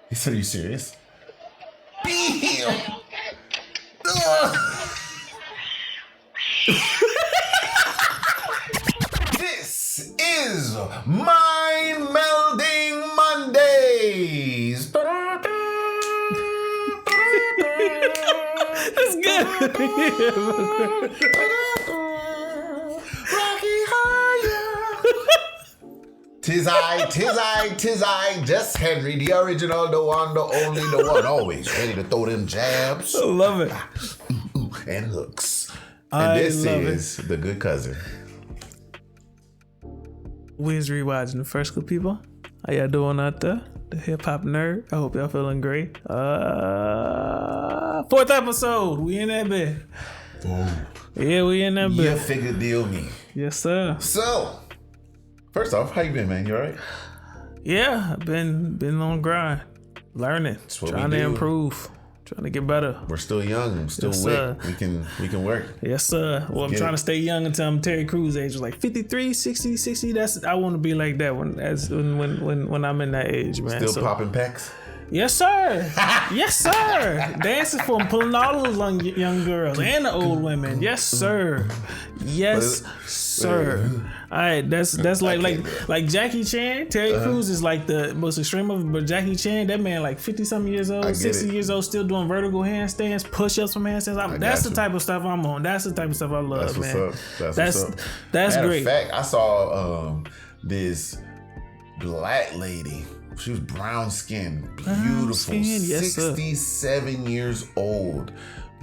He said, "Are you serious?" Be him. This is Mind Melding Mondays. That's good. Rocky higher. Tis I, just Henry, the original, the one, the only, the one, always ready to throw them jabs. I love it. And hooks. And this is The Good Cousin. We's rewatching The First School people. How y'all doing out there? The hip hop nerd. I hope y'all feeling great. Fourth episode. We in that bed. Oh. Yeah, we in that bed. You figure deal me. Yes, sir. So, first off, how you been, man? You all right? Yeah, I've been on grind, learning, trying to improve, trying to get better. We're still young. I'm still Yes, wick. We can work. Yes, sir. Well, I'm trying to stay young until I'm Terry Crews age, like 53, 60. That's I want to be like that when I'm in that age, man. Still popping pecs? Yes, sir. Yes, sir. Dancing for them, pulling all those young girls and the old women. Yes, sir. Yes, sir. All right, that's like Jackie Chan. Terry Crews is like the most extreme of it, but Jackie Chan, that man like 50-something years old, 60 years old, still doing vertical handstands, push-ups from handstands. That's the type of stuff I'm on. That's the type of stuff I love, that's man. What's up. That's Matter great. of fact, I saw this black lady. She was brown skinned, beautiful, yes, 67 years old,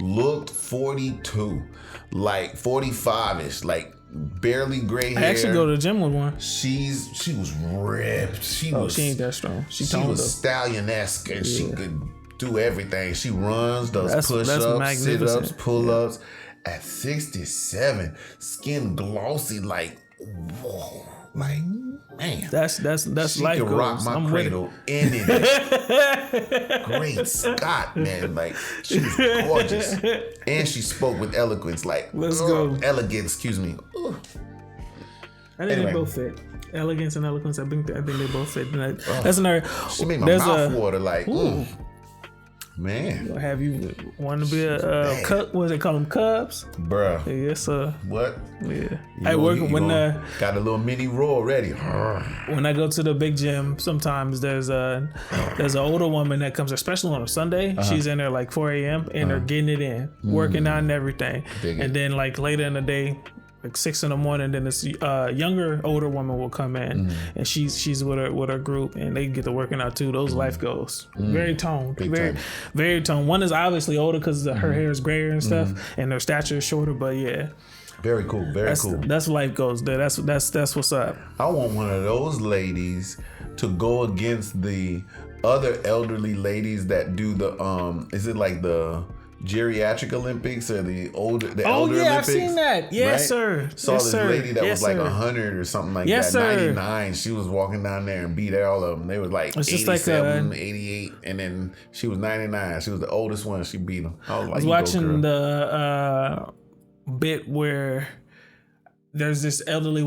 looked 42, like 45ish, like barely gray hair. I actually go to the gym with one. She was ripped. She ain't that strong. She was stallion-esque, and she could do everything. She runs, does push-ups, sit-ups, pull-ups. At 67, skin glossy, like whoa. Like, man, that's she life can goals. rock my cradle any day. Great Scott, man, like she was gorgeous, and she spoke with eloquence, like elegance. Excuse me. Ugh. I think they both fit. Elegance and eloquence. I think they both fit. That's another. She made my mouth water. Like, man, have you want to be a what do they call them, Cubs? Bruh. Yes, sir. What? Yeah. Got a little mini roll ready. When I go to the big gym, sometimes there's an older woman that comes, especially on a Sunday. She's in there like 4 a.m. and they're getting it in, working out and everything. And then like later in the day, like 6 in the morning, then this younger, older woman will come in, and she's with her group, and they get to working out too. Those life goals, very toned, very toned. One is obviously older because her hair is grayer and stuff, and their stature is shorter. But yeah, very cool, cool. That's life goals. There, that's what's up. I want one of those ladies to go against the other elderly ladies that do the is it like the geriatric Olympics or the elder Olympics? I've seen that. Yes, sir. Saw this lady that was like 100 or something like that. 99. She was walking down there and beat all of them. They was like 87, 88, and then she was 99. She was the oldest one. She beat them. I was watching the bit where there's this elderly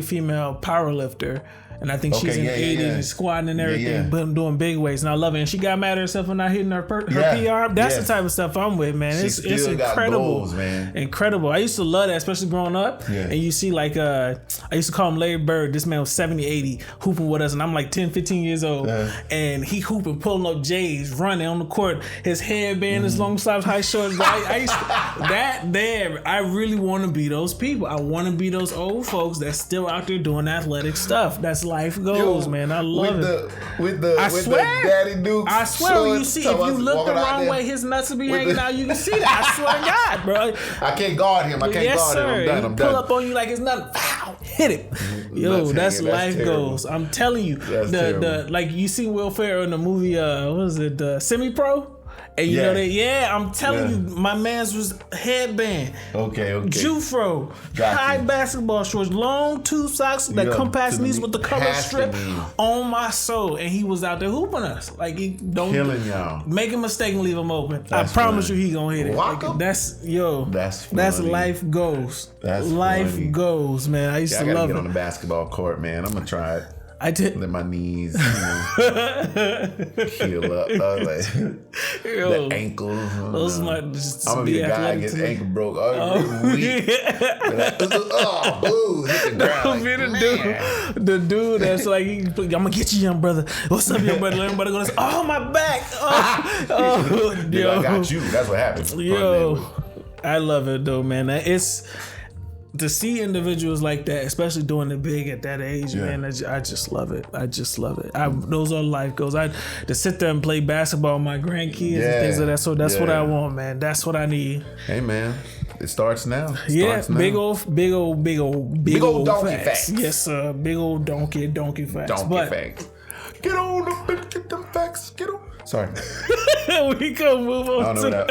female powerlifter, and I think she's in the 80s, squatting and everything, but doing big weights, and I love it. And she got mad at herself for not hitting her PR. That's the type of stuff I'm with, man. It's incredible, goals, man. Incredible. I used to love that, especially growing up. And you see, like, I used to call him Larry Bird. This man was 70, 80, hooping with us, and I'm like 10, 15 years old, and he hooping, pulling up J's, running on the court, his headband, his long sleeves, high shorts. I really want to be those people. I want to be those old folks that's still out there doing athletic stuff. That's life goals, man. I love it. With the Daddy Dukes. I swear, when you see, if you look the wrong way, his nuts will be hanging out. You can see that. I swear to God, bro. I can't guard him. I'm done. I'm pull up on you like it's nothing. Pow, hit it. Yo, that's life goals. I'm telling you. The like you see Will Ferrell in the movie. What was it? Semi-Pro. And you know that, I'm telling you, my man's was headband. Okay. Jufro. High basketball shorts, long tube socks that come past knees with the color strip on my soul. And he was out there hooping us. Like, don't killing y'all. Make a mistake and leave him open. I promise you he gonna hit it. Like, that's life goals. That's life goals, man. I used to love it. Get on the basketball court, man. I'm gonna try it. I did. Let my knees, heal up. The ankles. Those just I'm gonna be the guy that gets ankle broke every week. Hit the ground. The dude that's like, I'm gonna get you, young brother. What's up, young brother? Everybody gonna say, oh, my back. Yo, I got you. That's what happens. Yo, I love it though, man. It's to see individuals like that, especially doing it big at that age, man. I just love it. Those are life goals. To sit there and play basketball with my grandkids and things of that sort. That's what I want, man. That's what I need. Hey, man. It starts now. Big old donkey facts. Yes, sir. Big old donkey facts. Facts. Get on up and get them facts. Get on. Sorry. We gonna move on to that.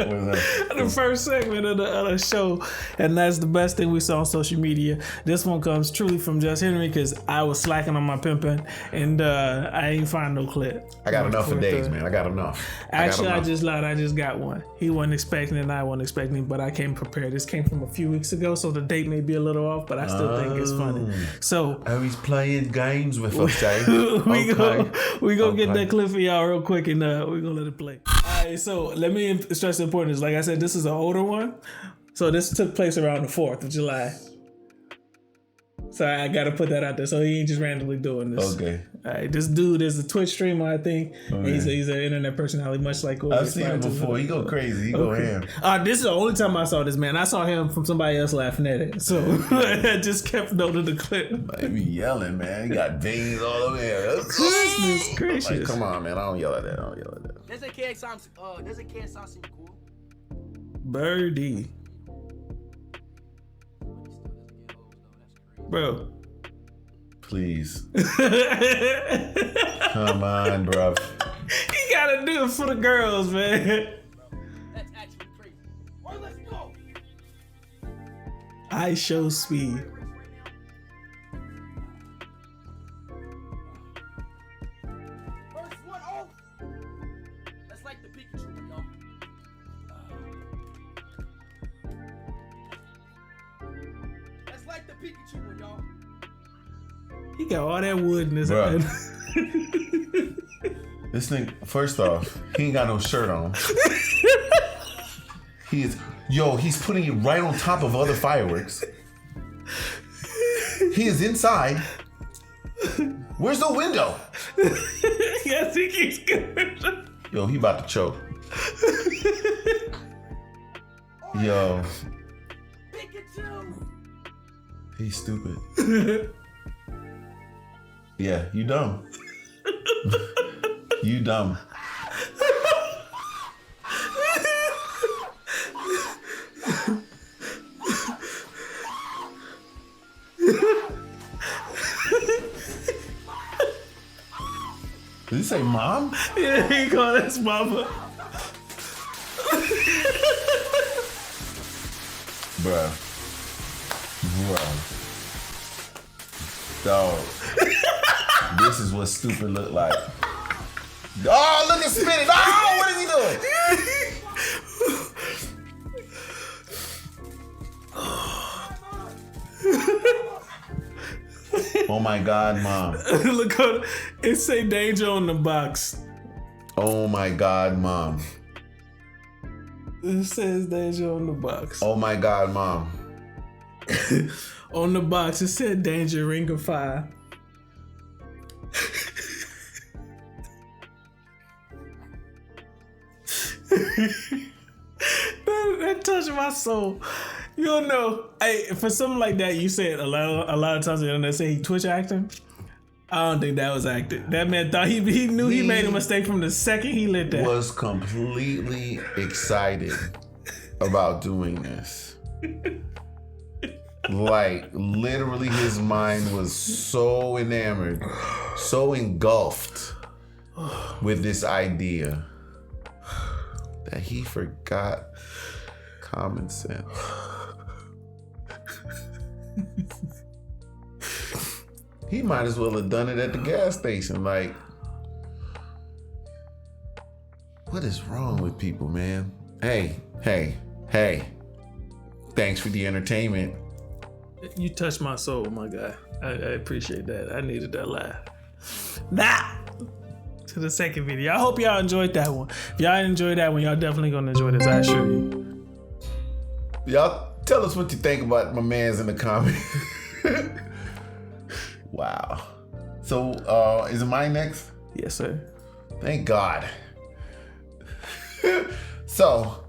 The first segment of the show, and that's the best thing we saw on social media. This one comes truly from Just Henry because I was slacking on my pimping, and I ain't find no clip. I got enough for days, man. I got enough. Actually, I just lied. I just got one. He wasn't expecting it, and I wasn't expecting it, but I came prepared. This came from a few weeks ago, so the date may be a little off, but I still think it's funny. So, he's playing games with us, Jay. we gonna get that clip for y'all real quick, and we're gonna let it play. Alright, so let me stress the importance. Like I said, this is an older one. So this took place around the 4th of July. So I gotta put that out there. So he ain't just randomly doing this. Okay. Alright, this dude is a Twitch streamer, I think. He's an internet personality, much like I've seen him before. He go crazy. He go ham. This is the only time I saw this, man. I saw him from somebody else laughing at it. So I just kept noting the clip. He be yelling, man. He got veins all over here. Goodness gracious. Like, come on, man. I don't yell at that. Doesn't care sound cool? Birdie. Bro. Please. Come on, bro. He gotta do it for the girls, man. That's actually crazy. All right, let's go. I show speed. First one off. That's like the Pikachu one, y'all. That's like the Pikachu one, y'all. He got all that wood in his head. This thing, first off, he ain't got no shirt on. He's putting it right on top of other fireworks. He is inside. Where's the window? Yes, he keeps going. Yo, he about to choke. Yo. Pikachu. He's stupid. Yeah, you dumb. You dumb. Did he say mom? Yeah, he called us mama. Bruh. Dog. This is what stupid look like. Oh, look at spinning. Oh, what is he doing? Oh my God, mom. Look at it, say danger on the box. Oh my God, mom. It says danger on the box. Oh my God, mom. On the box, it said danger, ring of fire. that touched my soul. You don't know. For something like that, you said a lot of times they say he Twitch acting. I don't think that was acting. That man thought he knew he made a mistake from the second he lit that. Was completely excited about doing this. Like, literally his mind was so enamored, so engulfed with this idea that he forgot common sense. He might as well have done it at the gas station. Like, what is wrong with people, man? Hey. Thanks for the entertainment. You touched my soul, my guy. I appreciate that. I needed that laugh. Now to the second video. I hope y'all enjoyed that one. If y'all enjoyed that one, y'all definitely gonna enjoy this, I assure you. Y'all tell us what you think about my man's in the comments. Wow. So is it mine next? Yes, sir. Thank God. So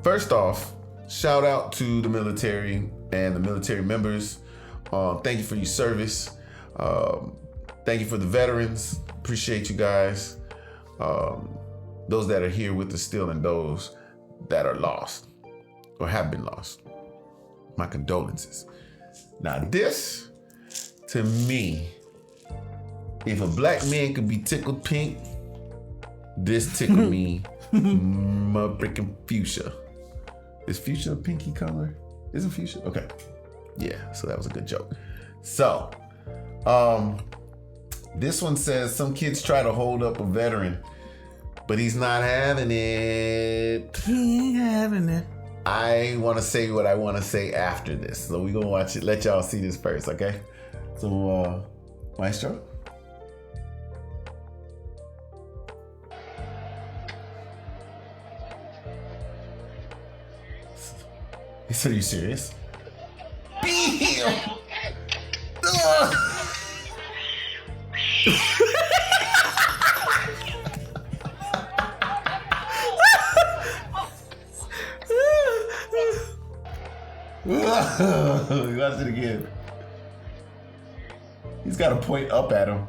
first off, shout out to the military and the military members. Thank you for your service. Thank you for the veterans. Appreciate you guys. Those that are here with us still and those that are lost or have been lost. My condolences. Now this, to me, if a black man could be tickled pink, this tickled me my freaking fuchsia. Is fuchsia a pinky color? Isn't fuchsia? Okay. Yeah, so that was a good joke. So, this one says some kids try to hold up a veteran, but he's not having it. He ain't having it. I want to say what I want to say after this. So we're going to watch it. Let y'all see this first, okay? So, Maestro? He said, are you serious? Damn! Watch it again. He's got to point up at him.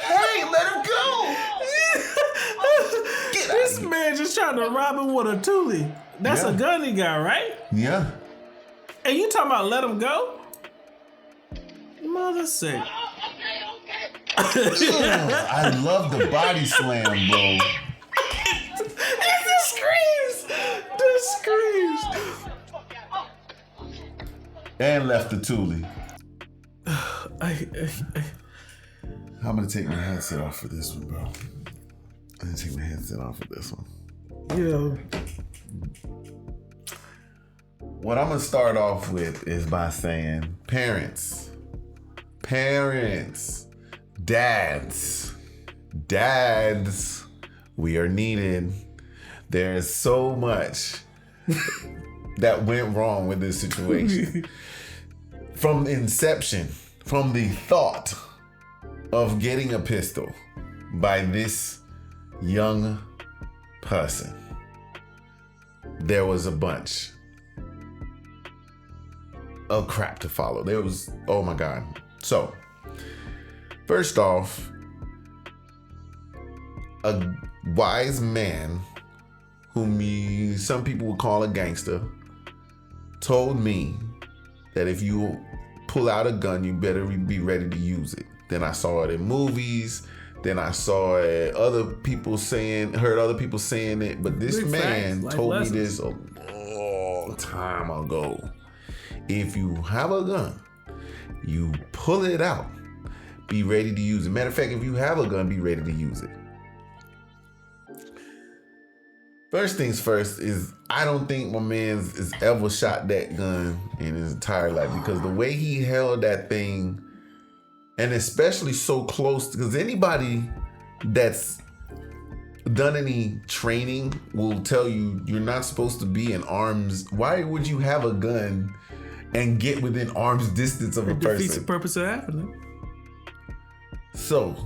Hey, let him go! This man just trying to rob him with a toolie. That's a gun he got, right? Yeah. And you talking about let him go? Mother sick. I love the body slam, bro. The screams. The screams. And left the toolie. I'm gonna take my headset off for this one, bro. I'm gonna take my headset off for this one. Yeah. What I'm gonna start off with is by saying, parents, dads, we are needed. There's so much that went wrong with this situation. From inception, from the thought of getting a pistol by this young person, there was a bunch of crap to follow. There was, oh my God. So, first off, a wise man, whom some people would call a gangster, told me that if you pull out a gun, you better be ready to use it. Then I saw it in movies. Then I saw it, heard other people saying it. But this man told me this a long time ago. If you have a gun, you pull it out, be ready to use it. Matter of fact, if you have a gun, be ready to use it. First things first is I don't think my man has ever shot that gun in his entire life, because the way he held that thing, and especially so close, because anybody that's done any training will tell you you're not supposed to be in arms. Why would you have a gun and get within arm's distance of a person? It defeats the purpose of having it. So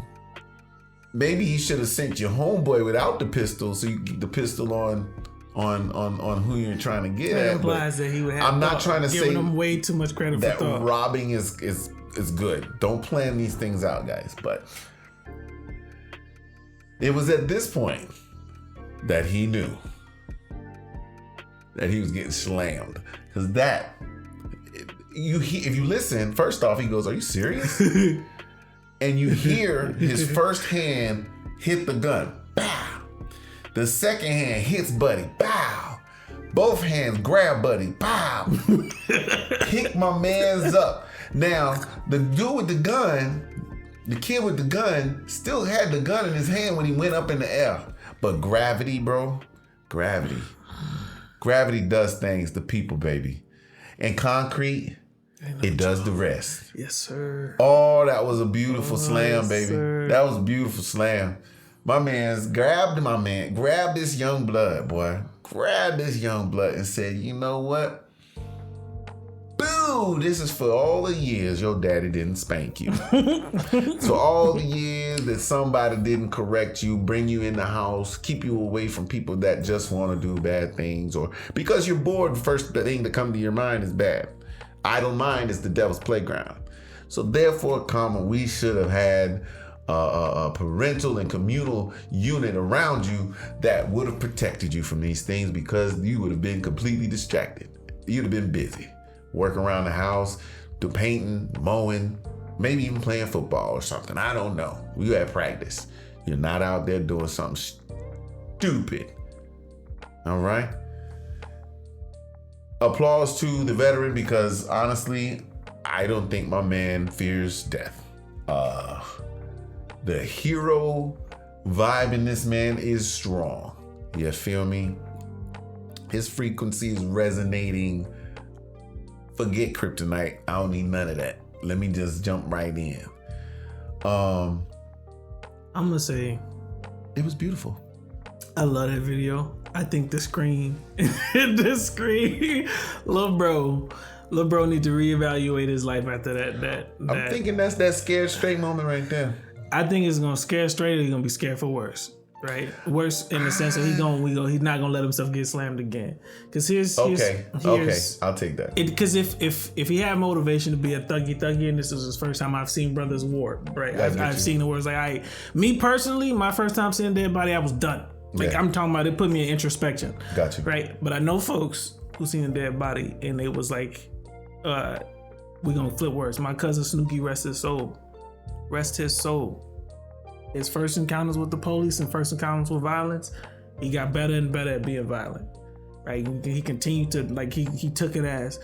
maybe he should have sent your homeboy without the pistol, so you keep the pistol on who you're trying to get at. That implies that he would have. I'm not trying to say giving him way too much credit that for thought. robbing is good. Don't plan these things out, guys. But it was at this point that he knew that he was getting slammed, because if you listen, first off, he goes, "Are you serious?" And you hear his first hand hit the gun. Bow. The second hand hits Buddy. Bow. Both hands grab Buddy. Bow. Pick my man's up. Now, the dude with the gun, the kid with the gun, still had the gun in his hand when he went up in the air. But gravity, bro. Gravity. Gravity does things to people, baby. And concrete, it does the rest. Yes, sir. Oh, that was a beautiful slam, baby. Sir. That was a beautiful slam. Grab this young blood, boy. Grab this young blood and said, you know what? Boo! This is for all the years your daddy didn't spank you. So all the years that somebody didn't correct you, bring you in the house, keep you away from people that just want to do bad things, or because you're bored, the first thing that comes to your mind is bad. Idle mind is the devil's playground. So therefore, we should have had a parental and communal unit around you that would have protected you from these things, because you would have been completely distracted. You'd have been busy. Working around the house, do painting, mowing, maybe even playing football or something. I don't know. You had practice. You're not out there doing something stupid. All right? Applause to the veteran, because honestly, I don't think my man fears death. The hero vibe in this man is strong. You feel me? His frequency is resonating. Forget kryptonite. I don't need none of that. Let me just jump right in. I'm gonna say it was beautiful. I love that video. I think the screen, little bro need to reevaluate his life after that. I'm thinking that's that scared straight moment right there. I think it's gonna scare straight, or he's gonna be scared for worse. Right, worse in the sense that he's not gonna let himself get slammed again. Because here's I'll take that. Because if he had motivation to be a thuggy, and this is his first time I've seen brothers warp, right? I've seen the words like me personally, my first time seeing Dead Body, I was done. Like I'm talking about, it put me in introspection. Got you. Right, but I know folks who seen a Dead Body and they was like, we gonna flip words. My cousin Snooki, rest his soul. His first encounters with the police and first encounters with violence, he got better and better at being violent. Right? He continued to, like, he took it as,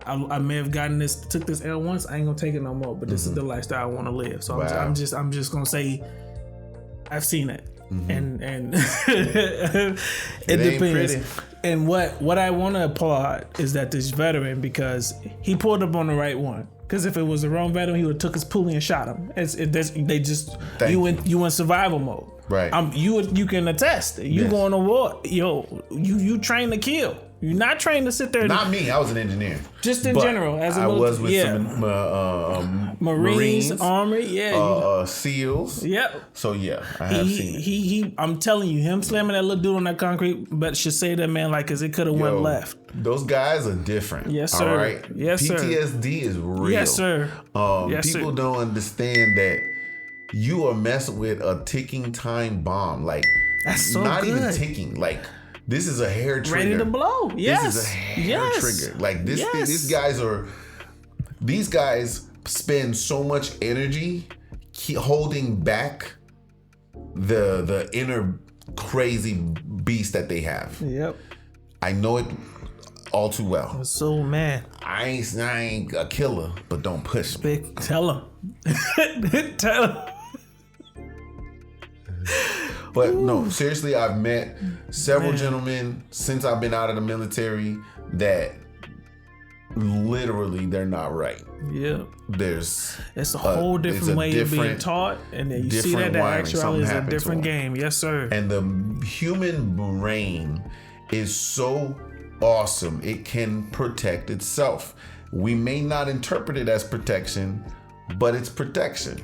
I may have took this L once, I ain't gonna take it no more, but this is the lifestyle I want to live. So I'm just gonna say, I've seen it. And it depends. Pretty. And what I want to applaud is that this veteran, because he pulled up on the right one. Because if it was the wrong veteran, he would have took his pulley and shot him. You in survival mode. Right. You can attest. You going to war. You train to kill. You're not trained to sit there. Not me. I was an engineer. Just in general, as a I was with some Marines, Army, SEALs. Yep. So yeah, I have seen it. I'm telling you, him slamming that little dude on that concrete, but should say that man like, cause it could have went left. Those guys are different. Yes, sir. All right. Yes, sir. PTSD is real. Yes, sir. People don't understand that you are messing with a ticking time bomb. Like, that's so not good. even ticking. Like, this is a hair trigger. Ready to blow. Yes. This is a hair trigger. Like this. Yes. These guys spend so much energy holding back the inner crazy beast that they have. Yep. I know it all too well. So man, I ain't a killer, but don't push me. Tell him. Tell him. But no, seriously, I've met several gentlemen since I've been out of the military that literally they're not right. Yeah. It's a whole different way of being taught, and then you see that actually is a different game. Yes, sir. And the human brain is so awesome. It can protect itself. We may not interpret it as protection, but it's protection.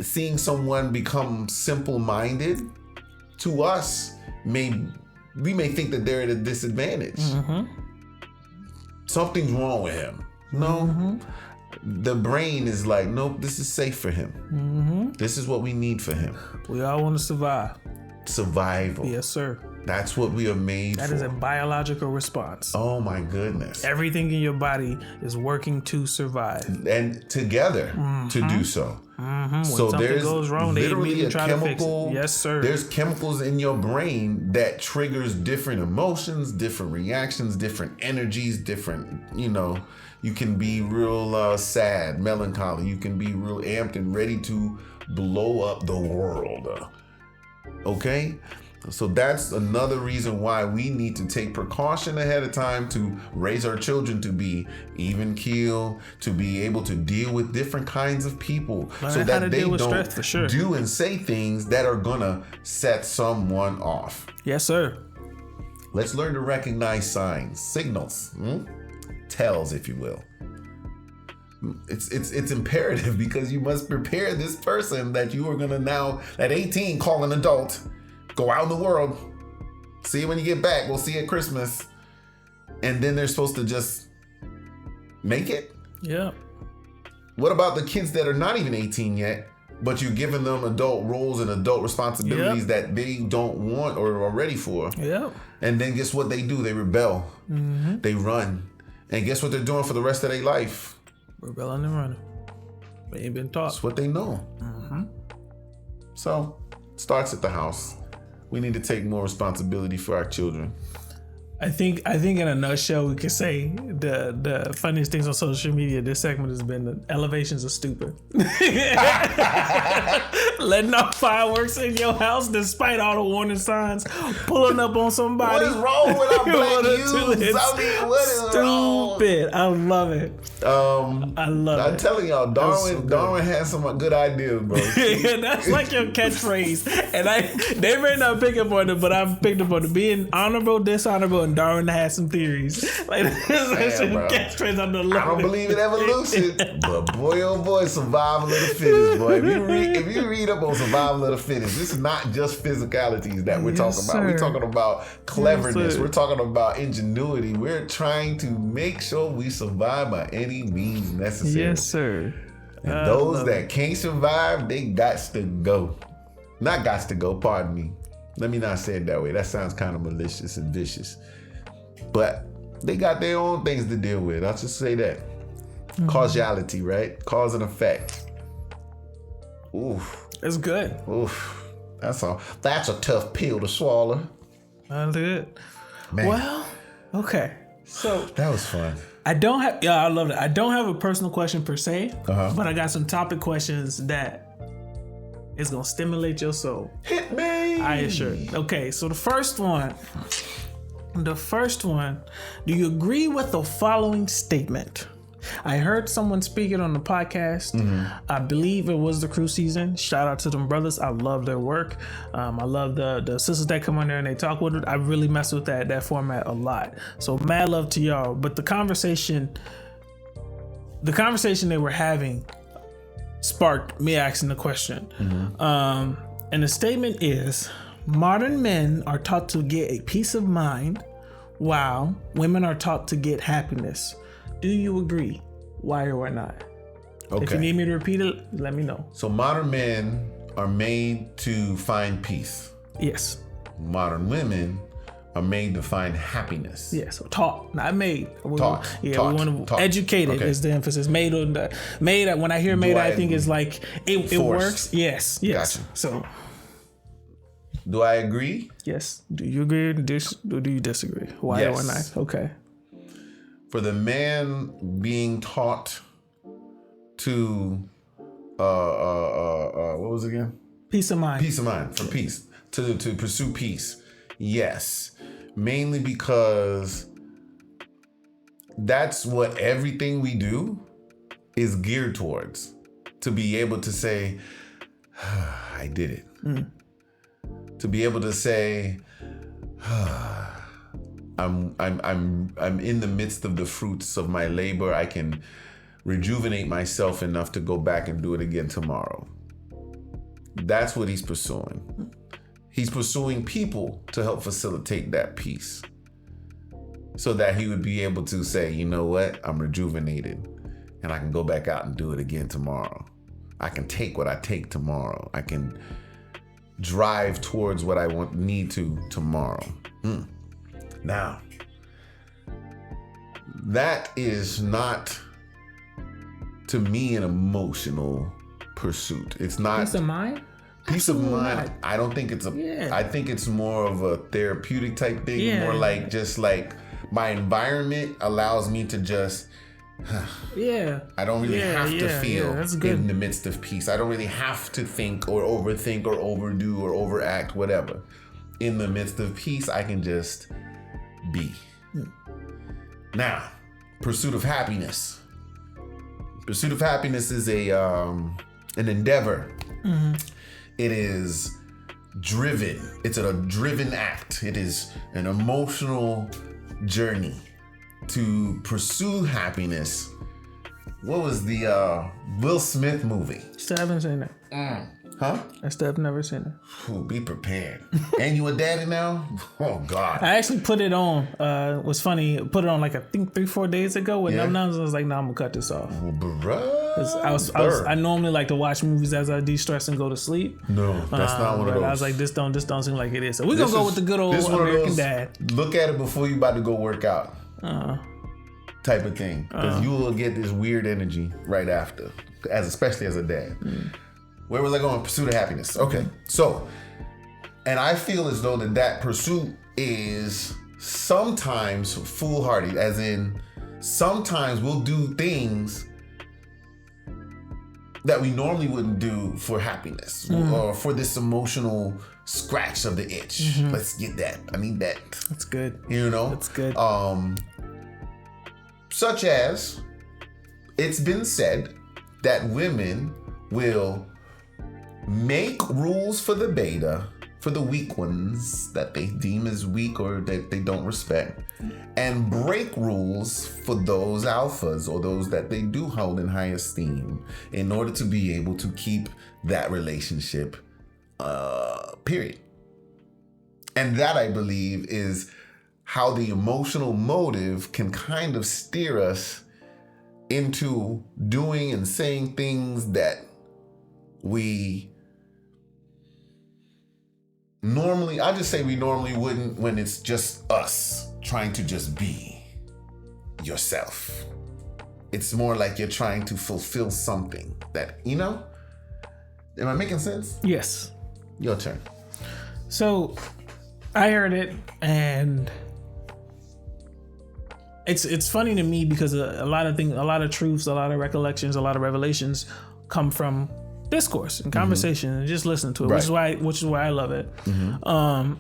Seeing someone become simple-minded, to us, we may think that they're at a disadvantage. Mm-hmm. Something's wrong with him. No. Mm-hmm. The brain is like, nope, this is safe for him. Mm-hmm. This is what we need for him. We all want to survive. Survival. Yes, sir. That's what we are made for. That is a biological response. Oh my goodness. Everything in your body is working to survive. And together to do so. Mm-hmm. So there's goes wrong, literally a chemical. Yes, sir. There's chemicals in your brain that triggers different emotions, different reactions, different energies, different, you can be real sad, melancholy. You can be real amped and ready to blow up the world. Okay? So that's another reason why we need to take precaution ahead of time to raise our children to be even keel, to be able to deal with different kinds of people, so that they don't do and say things that are gonna set someone off. Yes, sir. Let's learn to recognize signs, signals, tells, if you will. It's imperative, because you must prepare this person that you are gonna now at 18 call an adult. Go out in the world. See you when you get back. We'll see you at Christmas. And then they're supposed to just make it? Yeah. What about the kids that are not even 18 yet, but you're giving them adult roles and adult responsibilities that they don't want or are ready for? Yeah. And then guess what they do? They rebel. Mm-hmm. They run. And guess what they're doing for the rest of their life? Rebelling and running. They ain't been taught. That's what they know. Mm-hmm. So, it starts at the house. We need to take more responsibility for our children. I think in a nutshell, we could say the funniest things on social media this segment has been the elevations of stupid. Letting off fireworks in your house despite all the warning signs, pulling up on somebody. What is wrong with our black youth? What is stupid. Wrong? I love it. I love it. I'm telling y'all, Darwin has some good ideas, bro. That's like your catchphrase. And they may not pick up on it, but I've picked up on it. Being honorable, dishonorable, and Darwin has some theories. Like, that's your catchphrase. I don't believe in evolution, but boy, oh boy, survival of the fittest, boy. If you read up on survival of the fittest, this is not just physicalities that we're talking about. We're talking about cleverness. We're talking about ingenuity. We're trying to make sure we survive by any means necessary. Yes, sir. And those that can't survive, they gots to go. Not gots to go, pardon me. Let me not say it that way. That sounds kind of malicious and vicious. But they got their own things to deal with. I'll just say that. Mm-hmm. Causality, right? Cause and effect. Oof. It's good. Oof. That's all. That's a tough pill to swallow. That's good. Man. Well, okay. So that was fun. I love it. I don't have a personal question per se, but I got some topic questions that is gonna stimulate your soul. Hit me. I assure you. Okay, so the first one, do you agree with the following statement? I heard someone speak it on the podcast. Mm-hmm. I believe it was the Crew season. Shout out to them brothers. I love their work. I love the sisters that come on there and they talk with it. I really mess with that format a lot. So mad love to y'all. But the conversation they were having sparked me asking the question. Mm-hmm. And the statement is, modern men are taught to get a peace of mind while women are taught to get happiness. Do you agree? Why or why not? Okay. If you need me to repeat it, let me know. So modern men are made to find peace. Yes. Modern women are made to find happiness. Yes. So taught, not made. Taught. We want to educated is the emphasis. Made on the made. When I hear made, I think it's like it works. Yes. Gotcha. So. Do I agree? Yes. Do you agree or do you disagree? Why or why not? Okay. For the man being taught to what was it again? Peace of mind. Peace of mind. For peace. To pursue peace. Yes. Mainly because that's what everything we do is geared towards. To be able to say, I did it. Mm. To be able to say, I'm in the midst of the fruits of my labor. I can rejuvenate myself enough to go back and do it again tomorrow. That's what he's pursuing. He's pursuing people to help facilitate that peace, so that he would be able to say, you know what, I'm rejuvenated and I can go back out and do it again tomorrow. I can take what I take tomorrow. I can drive towards what I need to tomorrow. Now, that is not, to me, an emotional pursuit. It's not peace of mind. Peace of mind. I don't think it's I think it's more of a therapeutic type thing. Yeah. More like just like my environment allows me to just. I don't really have to feel in the midst of peace. I don't really have to think or overthink or overdo or overact, whatever. in the midst of peace, I can just be. Now, pursuit of happiness. Pursuit of happiness is an endeavor. It is driven. It's a driven act. It is an emotional journey to pursue happiness. What was the Will Smith movie? Still haven't seen it. Huh? I still have never seen it. Ooh, be prepared. And you a daddy now? Oh God. I actually put it on. It was funny. Put it on like I think 3-4 days ago with no numbers. I was like, no, I'm gonna cut this off. Bruh. I normally like to watch movies as I de-stress and go to sleep. No, that's not one of those. I was like, this don't seem like it is. So we're gonna go with the good old American Dad. Look at it before you about to go work out. Type of thing. Because you will get this weird energy right after. Especially as a dad. Where was I going? Pursuit of happiness. Okay. So, and I feel as though that pursuit is sometimes foolhardy, as in sometimes we'll do things that we normally wouldn't do for happiness or for this emotional scratch of the itch. Let's get that. I need that. That's good. You know? That's good. Such as it's been said that women will make rules for the beta, for the weak ones that they deem as weak or that they don't respect, and break rules for those alphas or those that they do hold in high esteem in order to be able to keep that relationship, period. And that, I believe, is how the emotional motive can kind of steer us into doing and saying things that we normally, I just say we normally wouldn't when it's just us trying to just be yourself. It's more like you're trying to fulfill something that, you know? Am I making sense? Yes. Your turn. So I heard it, and it's funny to me because a lot of things, a lot of truths, a lot of recollections, a lot of revelations come from discourse and conversation and just listen to it, right. which is why I love it. And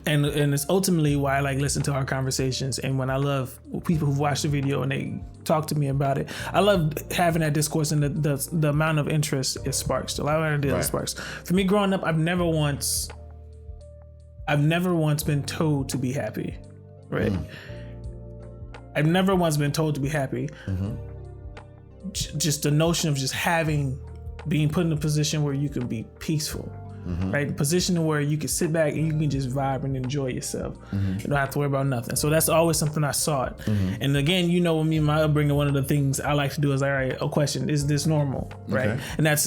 it's ultimately why I like listen to our conversations. And when I love people who watch the video and they talk to me about it, I love having that discourse and the amount of interest it sparks, a lot of ideas it sparks. For me growing up, I've never once been told to be happy, right? I've never once been told to be happy. Just the notion of just being put in a position where you can be peaceful, right? A position where you can sit back and you can just vibe and enjoy yourself. You don't have to worry about nothing. So that's always something I sought. And again, you know, with me, my upbringing, one of the things I like to do is a question: is this normal, right? Okay. And that's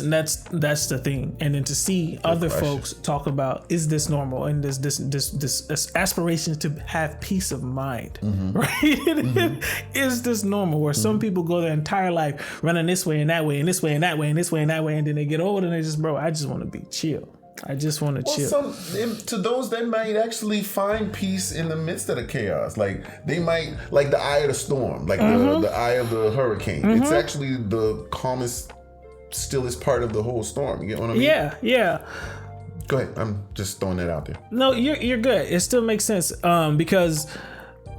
the thing. And then to see other folks talk about, is this normal, and this aspiration to have peace of mind, right? Is this normal? Where some people go their entire life running this way and that way and this way and that way and this way and that way, and then they get older and they just, I just want to be chill. I just want to chill. To those, they might actually find peace in the midst of the chaos. Like they might, like the eye of the storm, like the eye of the hurricane. It's actually the calmest, stillest part of the whole storm. You get what I mean? Yeah. Go ahead. I'm just throwing that out there. No, you're good. It still makes sense because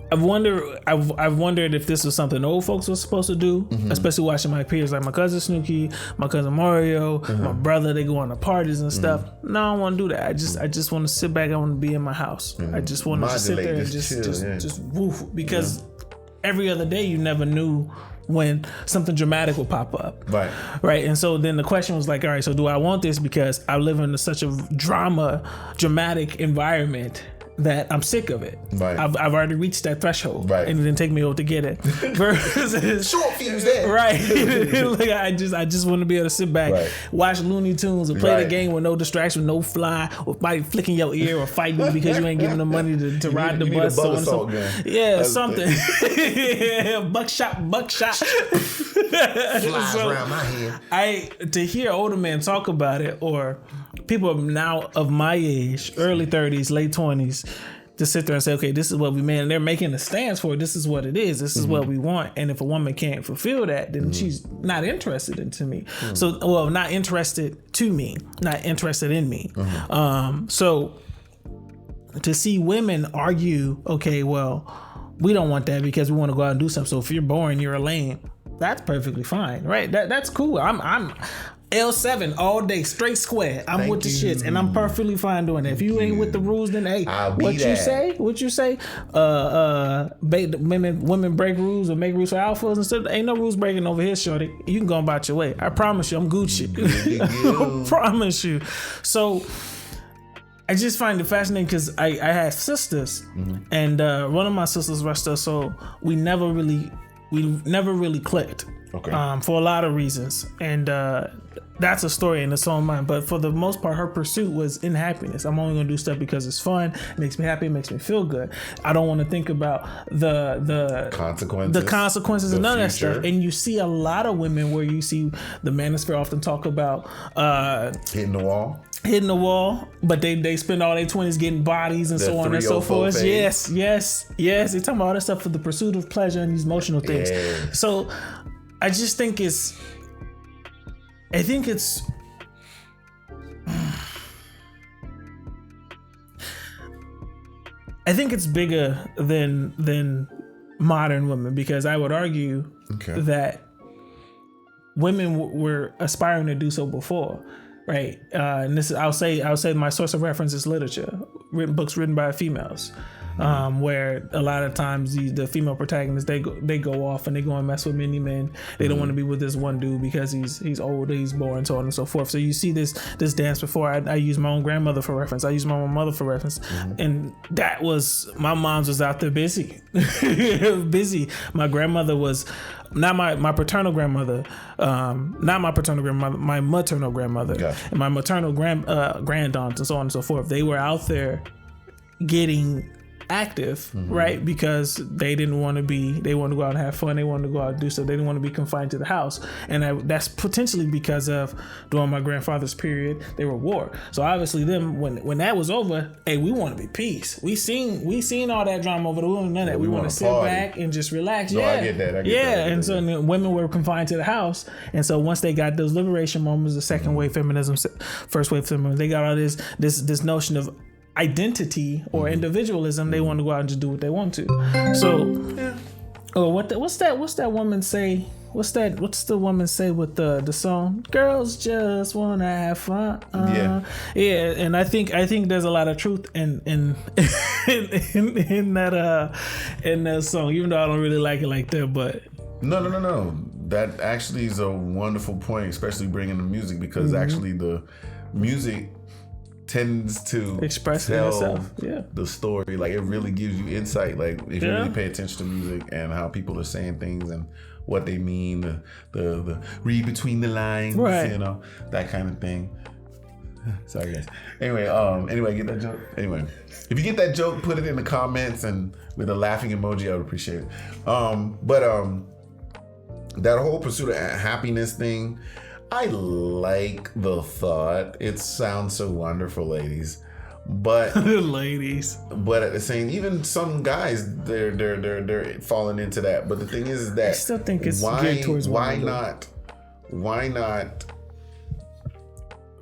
I've wondered if this was something old folks were supposed to do, especially watching my peers like my cousin Snooki, my cousin Mario, my brother. They go on to parties and stuff. No, I don't want to do that. I just want to sit back. I want to be in my house. I just want to sit there and just woof, because every other day you never knew when something dramatic would pop up. Right. And so then the question was like, all right, so do I want this because I live in such a dramatic environment that I'm sick of it. I've already reached that threshold, and it didn't take me over to get it. Versus short fuse there, right? Like I just want to be able to sit back, watch Looney Tunes, or play the game with no distraction, no fly, or fight flicking your ear, or fighting you because you ain't giving them money to ride the bus. That's something. Buckshot. Flies around my head. To hear older men talk about it, or people now of my age, early 30s, late 20s, to sit there and say, okay, this is what we made, and they're making a stance for it. This is what it is. This is what we want. And if a woman can't fulfill that, then she's not interested into me. So, not interested to me, not interested in me. So to see women argue, okay, well, we don't want that because we want to go out and do something. So if you're boring, you're a lame. That's perfectly fine, right? That's cool. I'm L7 all day, straight square. I'm with the shits, and I'm perfectly fine doing that. If you ain't with the rules, then hey, what you say? Women break rules or make rules for alphas and stuff. Ain't no rules breaking over here, shorty. You can go about your way. I promise you, I'm Gucci. I promise you. So I just find it fascinating because I had sisters, and one of my sisters rushed us, so we never really clicked. Okay. For a lot of reasons, and that's a story in its own mind. But for the most part, her pursuit was in happiness. I'm only gonna do stuff because it's fun, it makes me happy, it makes me feel good. I don't want to think about the consequences and none of that stuff. And you see a lot of women where you see the manosphere often talk about hitting the wall, but they spend all their 20s getting bodies and so on and so forth. Yes. They talking about all that stuff for the pursuit of pleasure and these emotional things. Yeah. So I just think it's bigger than modern women, because I would argue that women were aspiring to do so before, right? And this is, I'll say my source of reference is literature, books written by females. Where a lot of times the female protagonists they go off and they go and mess with many men. They don't want to be with this one dude because he's older, he's boring, so on and so forth. So you see this dance before. I use my own grandmother for reference. I use my own mother for reference, and that was my mom's was out there busy. My grandmother was not my paternal grandmother, my maternal grandmother, and my maternal grandaunt and so on and so forth. They were out there getting active, right? Because they wanted to go out and have fun. They wanted to go out and do stuff. They didn't want to be confined to the house. And that's potentially because of during my grandfather's period, they were war. So obviously them, when that was over, hey, we want to be peace. We seen all that drama over the women, none of that. We want to sit back and just relax. No, I get that. And so women were confined to the house. And so once they got those liberation moments, the second wave feminism, first wave feminism, they got all this notion of identity or individualism. They want to go out and just do what they want to. So, what's that woman say? What's the woman say with the song? Girls just wanna have fun. And I think there's a lot of truth in that song, even though I don't really like it like that. But no. That actually is a wonderful point, especially bringing the music, because actually the music tends to express tell the story. Like, it really gives you insight. Like, if you really pay attention to music and how people are saying things and what they mean, the read between the lines, right, that kind of thing. Sorry guys. Anyway, get that joke? Anyway, if you get that joke, put it in the comments and with a laughing emoji, I would appreciate it. That whole pursuit of happiness thing, I like the thought. It sounds so wonderful, ladies. But ladies. But at the same, even some guys, they're falling into that. But the thing is that I still think it's geared towards why not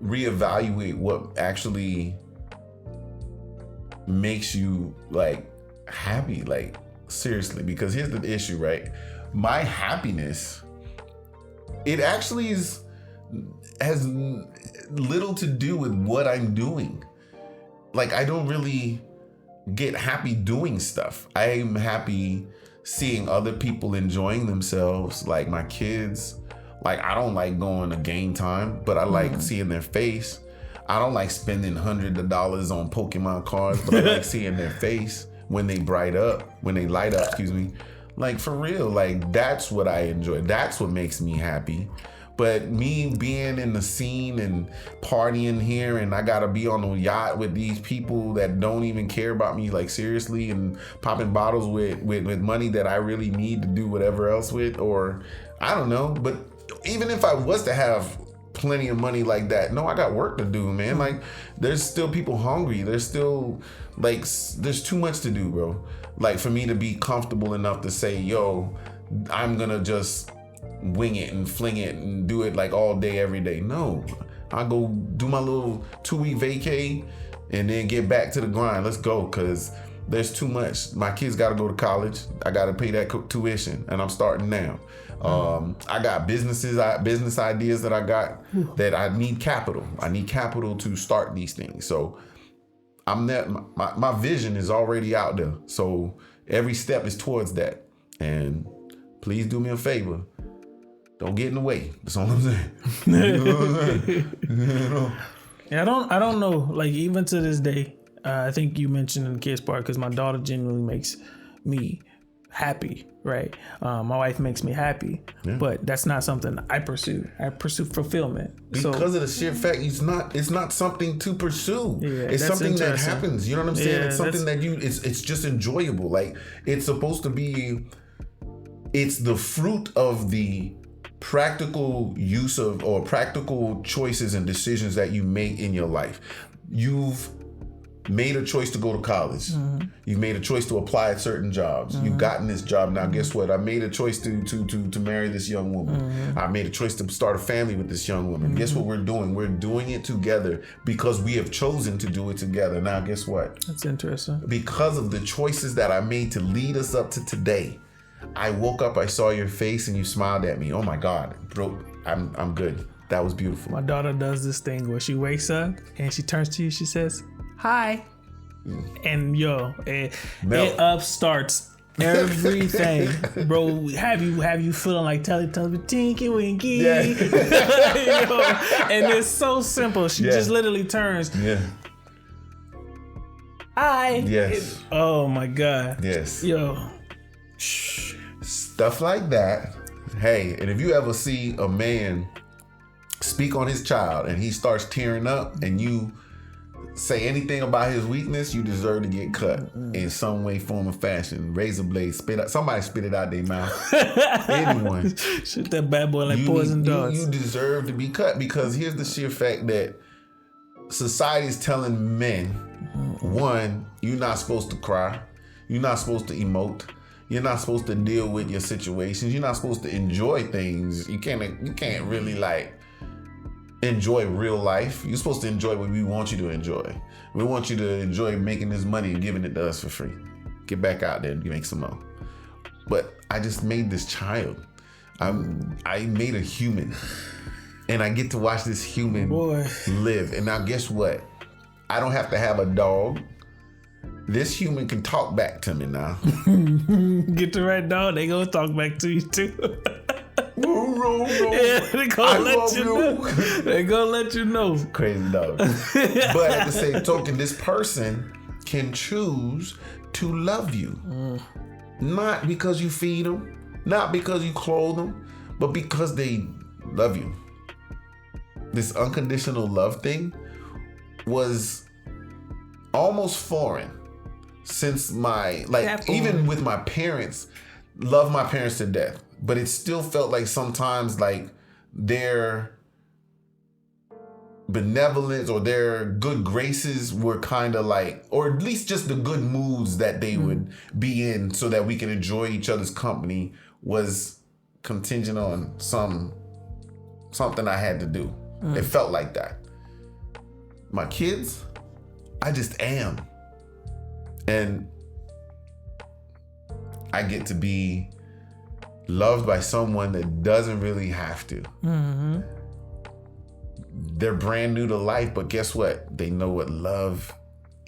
reevaluate what actually makes you like happy? Like, seriously, because here's the issue, right? My happiness, it actually has little to do with what I'm doing. Like, I don't really get happy doing stuff. I'm happy seeing other people enjoying themselves, like my kids. Like, I don't like going to game time, but I like seeing their face. I don't like spending hundreds of dollars on Pokemon cards, but I like seeing their face when they light up, excuse me. Like, for real, like, that's what I enjoy. That's what makes me happy. But me being in the scene and partying here, and I gotta be on a yacht with these people that don't even care about me, like, seriously, and popping bottles with money that I really need to do whatever else with, or I don't know. But even if I was to have plenty of money like that, no, I got work to do, man. Like, there's still people hungry. There's still, like, there's too much to do, bro. Like, for me to be comfortable enough to say, yo, I'm gonna just wing it and fling it and do it like all day, every day. No, I go do my little 2-week vacay, and then get back to the grind. Let's go, because there's too much. My kids got to go to college. I got to pay that tuition, and I'm starting now. I got business ideas that I got that I need capital. I need capital to start these things. So my vision is already out there. So every step is towards that. And please do me a favor. Don't get in the way. That's all I'm saying. You know what I'm saying? You know? Yeah, I don't know. Like, even to this day, I think you mentioned in the kids part, because my daughter genuinely makes me happy, right? My wife makes me happy, but that's not something I pursue. I pursue fulfillment because of the sheer fact it's not something to pursue. It's something that happens. You know what I'm saying? It's something that it's just enjoyable. Like, it's supposed to be. It's the fruit of the practical use of, or practical choices and decisions that you make in your life. You've made a choice to go to college. You've made a choice to apply at certain jobs. You've gotten this job. Now, guess what? I made a choice to marry this young woman. I made a choice to start a family with this young woman. Guess what we're doing? We're doing it together because we have chosen to do it together. Now, guess what? That's interesting. Because of the choices that I made to lead us up to today, I woke up, I saw your face, and you smiled at me. Oh my God, bro, I'm good. That was beautiful. My daughter does this thing where she wakes up and she turns to you, she says, "Hi." And it upstarts everything. Bro, have you feeling like Teletubby, Tinky Winky? Yeah. And it's so simple. She just literally turns. Yeah. Hi. Yes. Oh my God. Yes. Stuff like that. Hey, and if you ever see a man speak on his child and he starts tearing up and you say anything about his weakness, you deserve to get cut in some way, form, or fashion. Razor blade, somebody spit it out their mouth. Anyone. Shoot that bad boy like poison darts. You deserve to be cut, because here's the sheer fact that society is telling men, one, you're not supposed to cry. You're not supposed to emote. You're not supposed to deal with your situations. You're not supposed to enjoy things. You can't really enjoy real life. You're supposed to enjoy what we want you to enjoy. We want you to enjoy making this money and giving it to us for free. Get back out there and make some more. But I just made this child. I made a human. And I get to watch this human live. And now guess what? I don't have to have a dog. This human can talk back to me now. Get the right dog, they gonna talk back to you too. No. Yeah, they gonna let you know. They gonna let you know. Crazy dog. But at the same token, this person can choose to love you. Not because you feed them, not because you clothe them, but because they love you. This unconditional love thing was almost foreign. Since even with my parents, love my parents to death, but it still felt like sometimes their benevolence or their good graces were kind of or at least just the good moods that they would be in so that we can enjoy each other's company was contingent on something I had to do. It felt like that. My kids, I just am. And I get to be loved by someone that doesn't really have to. They're brand new to life, but guess what? They know what love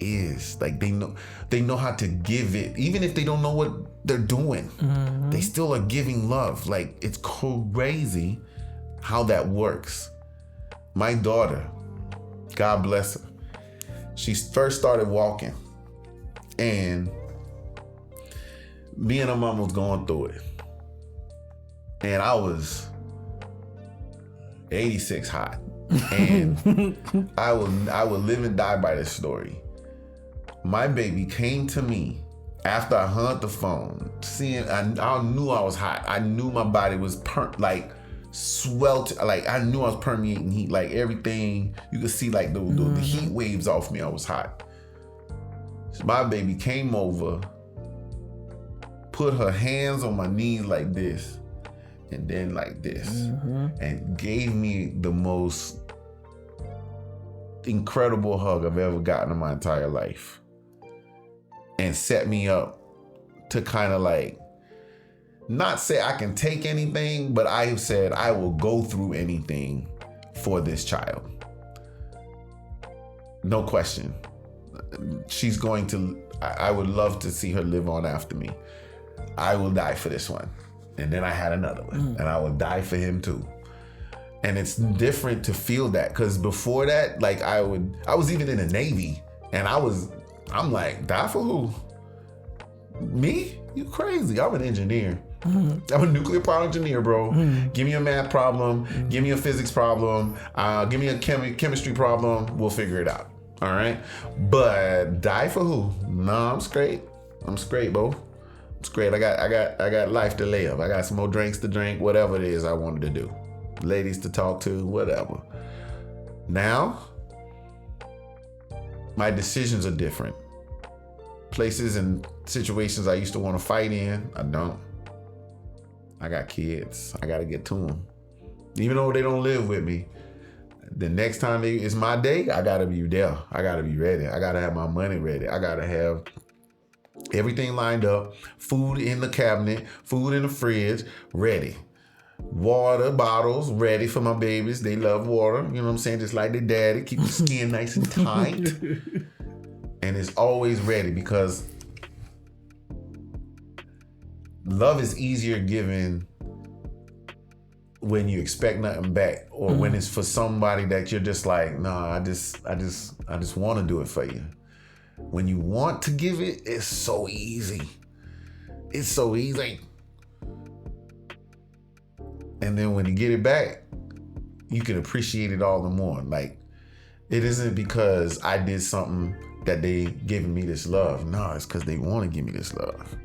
is. They know how to give it. Even if they don't know what they're doing, they still are giving love. It's crazy how that works. My daughter, God bless her, she first started walking. And me and her mom was going through it. And I was 86 hot. And I would live and die by this story. My baby came to me after I hung up the phone, I knew I was hot. I knew my body was sweltered. I knew I was permeating heat. Everything, you could see the heat waves off me. I was hot. My baby came over, put her hands on my knees like this, and then like this, and gave me the most incredible hug I've ever gotten in my entire life, and set me up to kind of like, not say I can take anything, but I said I will go through anything for this child. No question. She's going to, I would love to see her live on after me. I will die for this one. And then I had another one, and I will die for him too. And it's different to feel that, because before that, like I was even in the Navy, and I'm like, die for who? Me? You crazy. I'm an engineer. I'm a nuclear power engineer, bro. Give me a math problem. Give me a physics problem. Give me a chemistry problem. We'll figure it out. All right. But die for who? No, I'm straight. I'm straight, bro. I'm straight. I got life to live. I got some more drinks to drink. Whatever it is I wanted to do. Ladies to talk to. Whatever. Now, my decisions are different. Places and situations I used to want to fight in, I don't. I got kids. I got to get to them. Even though they don't live with me, the next time it's my day, I got to be there. I got to be ready. I got to have my money ready. I got to have everything lined up. Food in the cabinet, food in the fridge, ready. Water bottles ready for my babies. They love water. You know what I'm saying? Just like their daddy. Keep the skin nice and tight. And it's always ready, because love is easier given when you expect nothing back, or when it's for somebody that you're just like, nah, I just want to do it for you. When you want to give it, it's so easy. It's so easy. And then when you get it back, you can appreciate it all the more. Like, it isn't because I did something that they giving me this love. No, it's because they want to give me this love.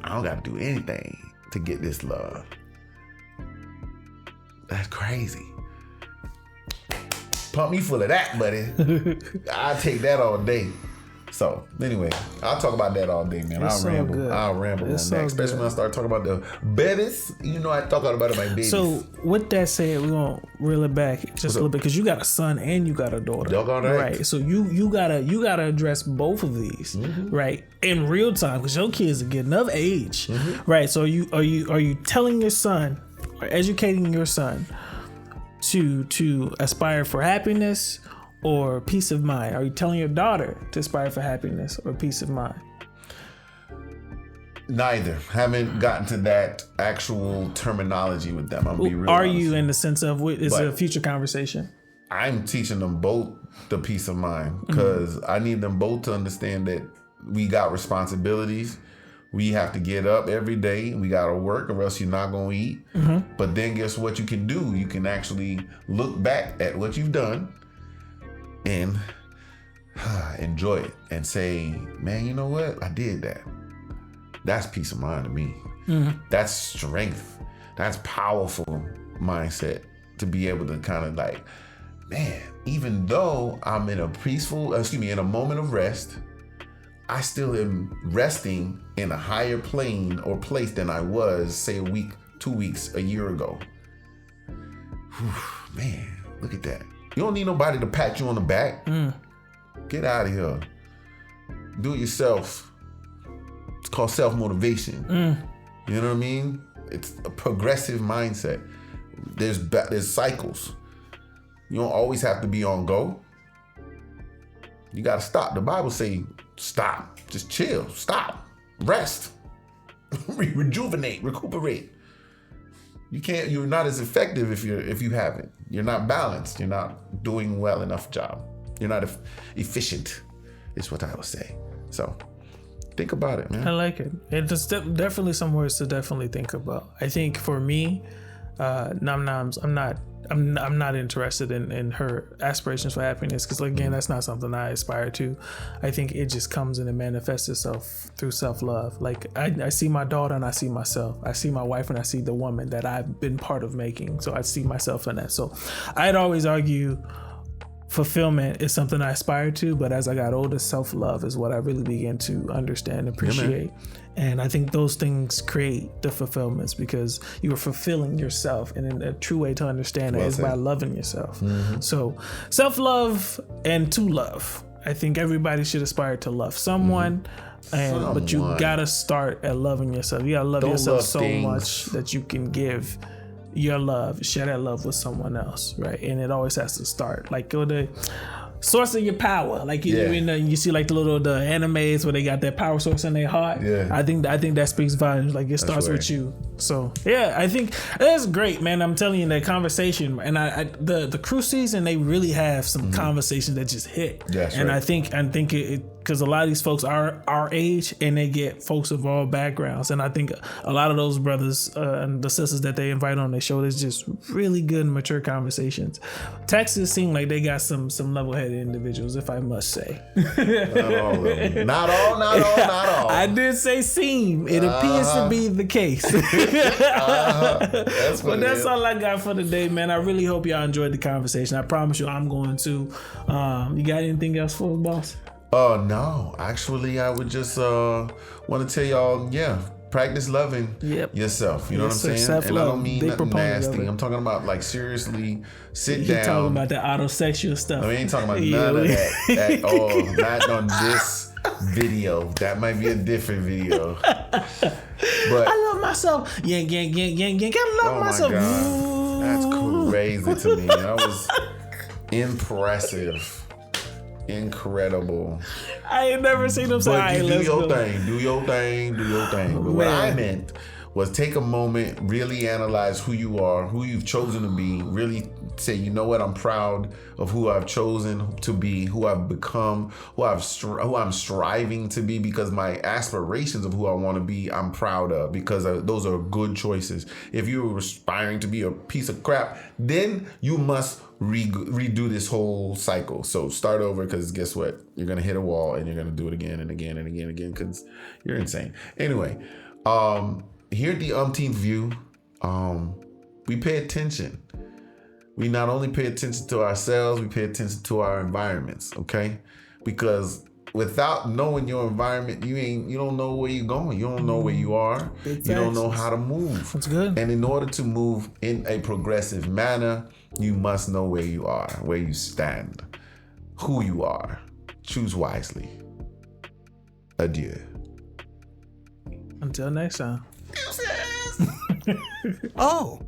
I don't got to do anything to get this love. That's crazy. Pump me full of that, buddy. I'll take that all day. So anyway, I'll talk about that all day, man. I'll ramble on that. Especially when I start talking about the babies. You know, I talk about it my babies. So with that said, we're gonna reel it back just a little bit, because you got a son and you got a daughter. Right. So you gotta address both of these, right, in real time, because your kids are getting of age, right? So are you telling your son, or educating your son to aspire for happiness or peace of mind? Are you telling your daughter to aspire for happiness or peace of mind? Neither. Haven't gotten to that actual terminology with them. I'm gonna be real honest. You in the sense of it's a future conversation? I'm teaching them both the peace of mind, because I need them both to understand that we got responsibilities. We have to get up every day. We got to work, or else you're not going to eat. But then guess what you can do? You can actually look back at what you've done and enjoy it and say, man, you know what? I did that. That's peace of mind to me. That's strength. That's powerful mindset to be able to kind of like, man, even though I'm in a moment of rest, I still am resting in a higher plane or place than I was, say, a week, 2 weeks, a year ago. Whew, man, look at that. You don't need nobody to pat you on the back. Get out of here. Do it yourself. It's called self-motivation. You know what I mean? It's a progressive mindset. There's cycles. You don't always have to be on go. You got to stop. The Bible say stop. Just chill. Stop. Rest. Rejuvenate. Recuperate. You're not as effective if you haven't. You're not balanced. You're not doing well enough job. You're not efficient, is what I would say. So think about it, man. I like it. It's definitely some words to definitely think about. I think for me, Nam-Nams, I'm not interested in her aspirations for happiness, because again, that's not something I aspire to. I think it just comes and it manifests itself through self-love. Like I see my daughter and I see myself. I see my wife and I see the woman that I've been part of making. So I see myself in that. So I'd always argue fulfillment is something I aspire to, but as I got older, self-love is what I really began to understand and appreciate. And I think those things create the fulfillments because you are fulfilling yourself. And a true way to understand that is by loving yourself. So self-love and to love. I think everybody should aspire to love someone. But you gotta start at loving yourself. You gotta love yourself so much that you can give your love, share that love with someone else, right? And it always has to start. Like go to source of your power. Like you see like the animes where they got that power source in their heart. Yeah. I think that speaks volumes. Like it starts with you. So yeah, I think that's great, man. I'm telling you that conversation, and the cruise season, they really have some conversations that just hit. That's and right. I think it because a lot of these folks are our age and they get folks of all backgrounds, and I think a lot of those brothers and the sisters that they invite on their show, is just really good and mature conversations. Texas seem like they got some level-headed individuals, if I must say. Not all of them. Not all. I did say seem. It appears to be the case. That's all I got for today, man. I really hope y'all enjoyed the conversation. I promise you I'm going to. You got anything else for us, boss? No. Actually, I would just want to tell y'all, practice loving yourself. You know what I'm saying? Self-love. And I don't mean nothing nasty. I'm talking about like seriously sit down. Talking about that autosexual stuff. I ain't talking about none of that at all. Not on this video. That might be a different video. But I love myself. Gang. Gotta love myself. My God. That's crazy to me. That was impressive. Incredible. I ain't never seen them say, do your thing. But what I meant was take a moment, really analyze who you are, who you've chosen to be, really say, you know what, I'm proud of who I've chosen to be, who I've become, who I'm striving to be, because my aspirations of who I want to be, I'm proud of, because those are good choices. If you're aspiring to be a piece of crap, then you must redo this whole cycle. So start over, because guess what? You're going to hit a wall and you're going to do it again and again and again and again, because you're insane. Anyway, here at the Umpteenth View, we pay attention. We not only pay attention to ourselves, we pay attention to our environments, okay? Because without knowing your environment, you don't know where you're going. You don't know where you are. You don't know how to move. That's good. And in order to move in a progressive manner, you must know where you are, where you stand, who you are. Choose wisely. Adieu. Until next time. Oh.